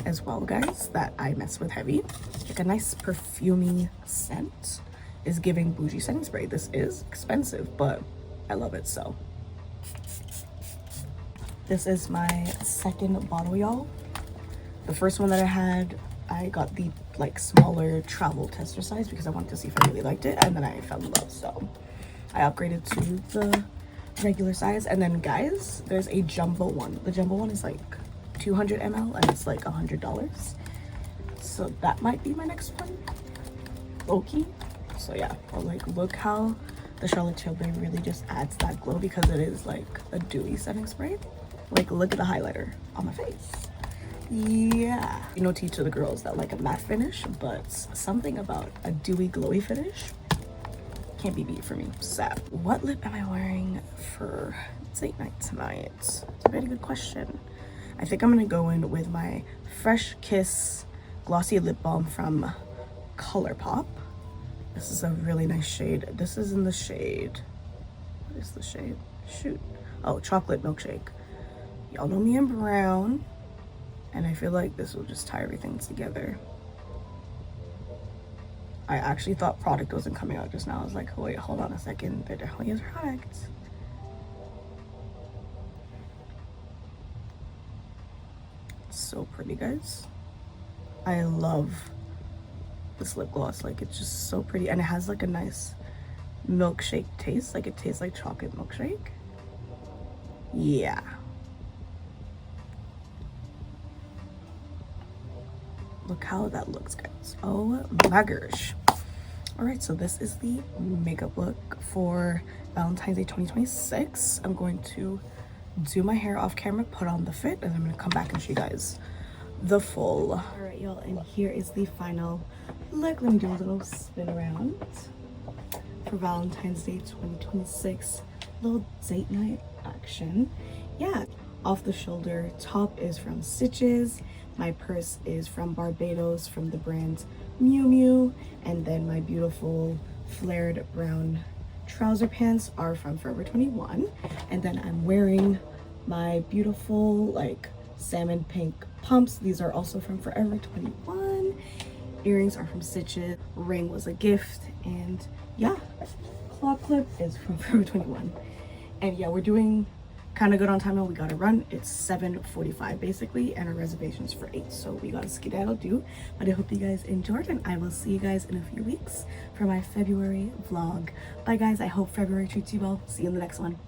as well, guys, that I mess with heavy. Like a nice perfumey scent. Is giving bougie setting spray. This is expensive, but I love it. So this is my second bottle, y'all. The first one that I had, I got the like smaller travel tester size because I wanted to see if I really liked it, and then I fell in love, so I upgraded to the regular size. And then, guys, there's a jumbo one. The jumbo one is like 200 ml and it's like $100, so that might be my next one, low-key. So yeah, but like, look how the Charlotte Tilbury really just adds that glow because it is like a dewy setting spray. Like, look at the highlighter on my face. Yeah, you know, teach to the girls that like a matte finish, but something about a dewy glowy finish can't be beat for me. So what lip am I wearing for date night tonight? It's a very good question. I think I'm gonna go in with my Fresh Kiss glossy lip balm from ColourPop. This is a really nice shade. This is in the shade, what is the shade? Shoot, oh, Chocolate Milkshake. Y'all know me in brown, and I feel like this will just tie everything together. I actually thought product wasn't coming out just now. I was like, oh, wait, hold on a second. There definitely is product. So pretty, guys. I love this lip gloss. Like, it's just so pretty, and it has like a nice milkshake taste. Like, it tastes like chocolate milkshake. Yeah. Look how that looks, guys. Oh my gosh. All right, so this is the makeup look for Valentine's Day 2026. I'm going to do my hair off camera, put on the fit, and I'm gonna come back and show you guys the full. All right, y'all, and here is the final look. Let me do a little spin around for Valentine's Day 2026. Little date night action. Yeah, off the shoulder top is from Stitches. My purse is from Barbados from the brand Miu Miu, and then my beautiful flared brown trouser pants are from Forever 21, and then I'm wearing my beautiful like salmon pink pumps. These are also from Forever 21. Earrings are from Stitches. Ring was a gift, and yeah, claw clip is from Forever 21. And yeah, we're doing kind of good on time now. We gotta run. It's 7:45 basically, and our reservation's for 8, so we gotta skedaddle do. But I hope you guys enjoyed, and I will see you guys in a few weeks for my February vlog. Bye guys, I hope February treats you well. See you in the next one.